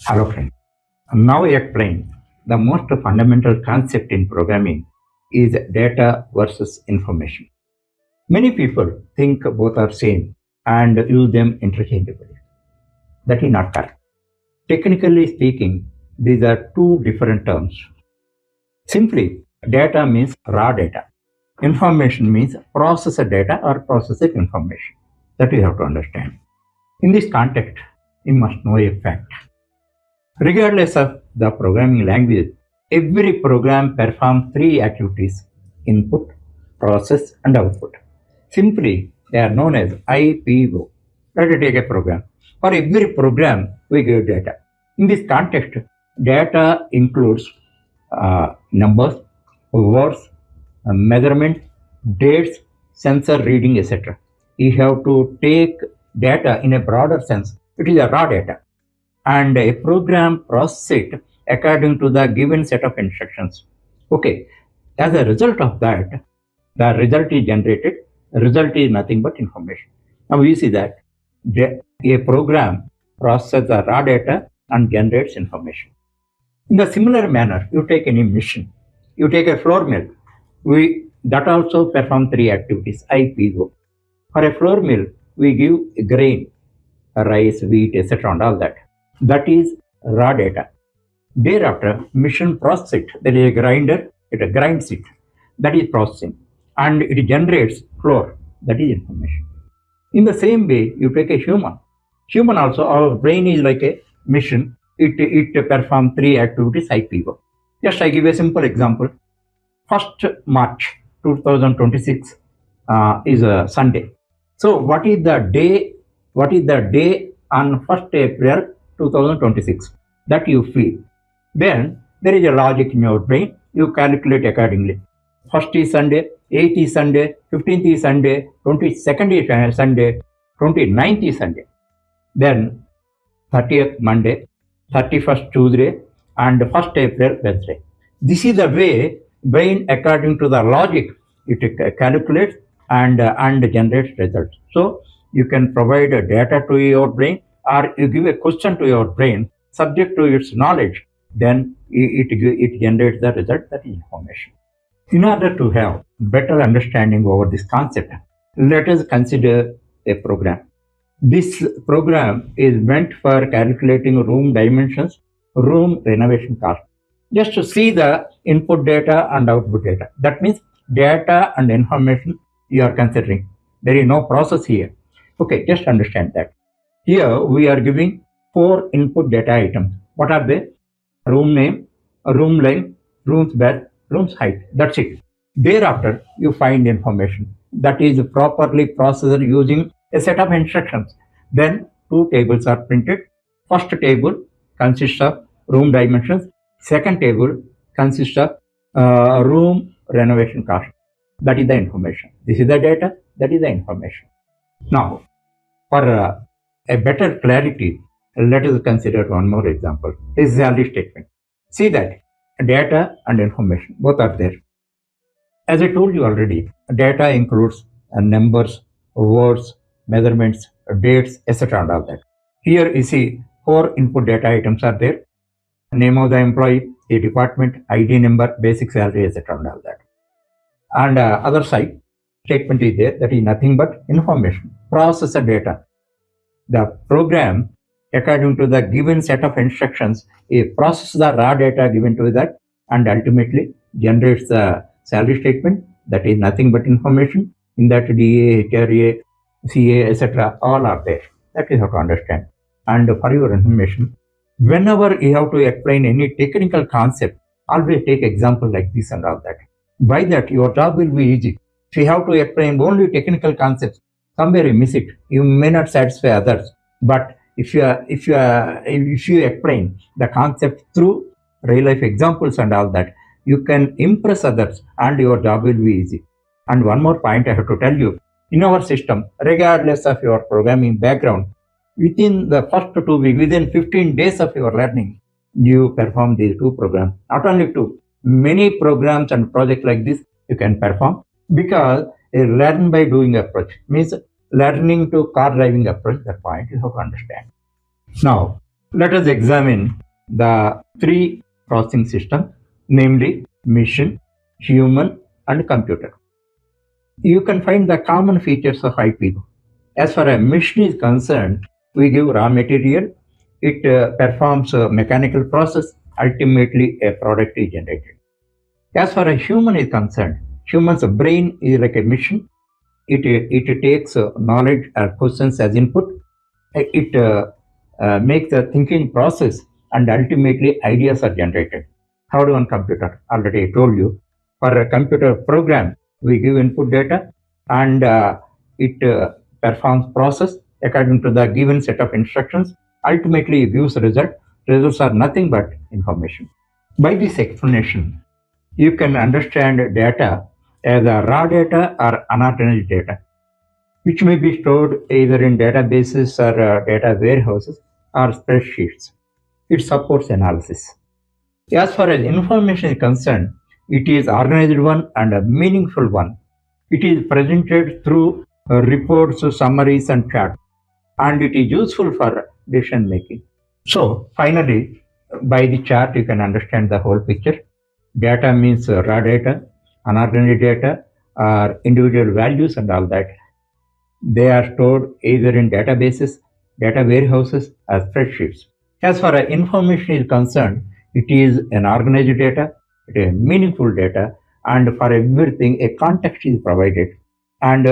Hello friends. Now I explain the most fundamental concept in programming is data versus information. Many people think both are same and use them interchangeably. That is not correct. Technically speaking, these are two different terms. Simply, data means raw data. Information means processed data or processed information. That you have to understand. In this context, you must know a fact. Regardless of the programming language, every program performs three activities: input, process, and output. Simply, they are known as IPO. Let us take a program. For every program, we give data. In this context, data includes numbers, words, measurement, dates, sensor reading, etc. You have to take data in a broader sense. It is a raw data and a program process it according to the given set of instructions. Okay, as a result of that, the result is generated. Result is nothing but information. Now we see that a program processes the raw data and generates information. In the similar manner, you take any machine, you take a flour mill, we that also perform three activities, IPO. For a flour mill, we give a grain, rice, wheat, etc. and all that. That is raw data. Thereafter, machine process it. There is a grinder, it grinds it. That is processing. And it generates flour. That is information. In the same way, you take a human. Human also, our brain is like a machine. It performs three activities, IPO. Just I give a simple example. 1st March 2026 is a Sunday. So what is the day? What is the day on 1st April 2026? That you feel. Then there is a logic in your brain. You calculate accordingly. 1st is Sunday, 8th is Sunday, 15th is Sunday, 22nd is Sunday, 29th is Sunday. Then 30th Monday, 31st Tuesday, and 1st April Wednesday. This is the way brain, according to the logic, it calculates and generates results. So you can provide data to your brain, or you give a question to your brain subject to its knowledge, then it generates the result, that is information. In order to have better understanding over this concept, let us consider a program. This program is meant for calculating room dimensions, room renovation cost. Just to see the input data and output data. That means data and information you are considering. There is no process here. Okay, just understand that. Here we are giving 4 input data items. What are they? Room name, room length, room's breadth, room's height. That's it. Thereafter, you find information that is properly processed using a set of instructions. Then 2 tables are printed. First table consists of room dimensions. Second table consists of room renovation cost. That is the information. This is the data. That is the information. Now, for a better clarity, let us consider one more example. This is salary statement. See that data and information both are there. As I told you already, data includes numbers, words, measurements, dates, etc. and all that. Here you see 4 input data items are there. Name of the employee, a department, ID number, basic salary, etc. and all that. And other side, statement is there, that is nothing but information, processed data. The program, according to the given set of instructions, it processes the raw data given to that and ultimately generates the salary statement. That is nothing but information. In that DA, HRA, CA, etc. all are there. That is how to understand. And for your information, whenever you have to explain any technical concept, always take example like this and all that. By that, your job will be easy. If you have to explain only technical concepts, somewhere you miss it. You may not satisfy others. But if you explain the concept through real life examples and all that, you can impress others and your job will be easy. And one more point I have to tell you, in our system, regardless of your programming background, within the first 2 weeks, within 15 days of your learning, you perform these 2 programs. Not only 2, many programs and projects like this you can perform, because a learn by doing approach means learning to car driving approach. That point you have to understand. Now, Let us examine the three processing systems, namely machine, human, and computer. You can find the common features of IPO. As far as machine is concerned, we give raw material, it performs a mechanical process, ultimately a product is generated. As far as human is concerned, human's brain is like a machine. It takes knowledge or questions as input. It makes the thinking process, and ultimately ideas are generated. Third one, computer. Already I told you. For a computer program, we give input data, and it performs process according to the given set of instructions. Ultimately, it gives result. Results are nothing but information. By this explanation, you can understand data as a raw data or unorganized data, which may be stored either in databases or data warehouses or spreadsheets. It supports analysis. As far as information is concerned, it is organized one and a meaningful one. It is presented through reports, summaries, and charts, and it is useful for decision making. So, finally, by the chart, you can understand the whole picture. Data means raw data, unorganized data, or individual values, and all that. They are stored either in databases, data warehouses, or spreadsheets. As far as information is concerned, it is an organized data, it is meaningful data, and for everything, a context is provided. And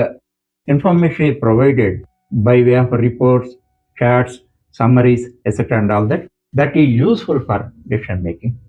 information is provided by way of reports, charts, summaries, etc., and all that. That is useful for decision making.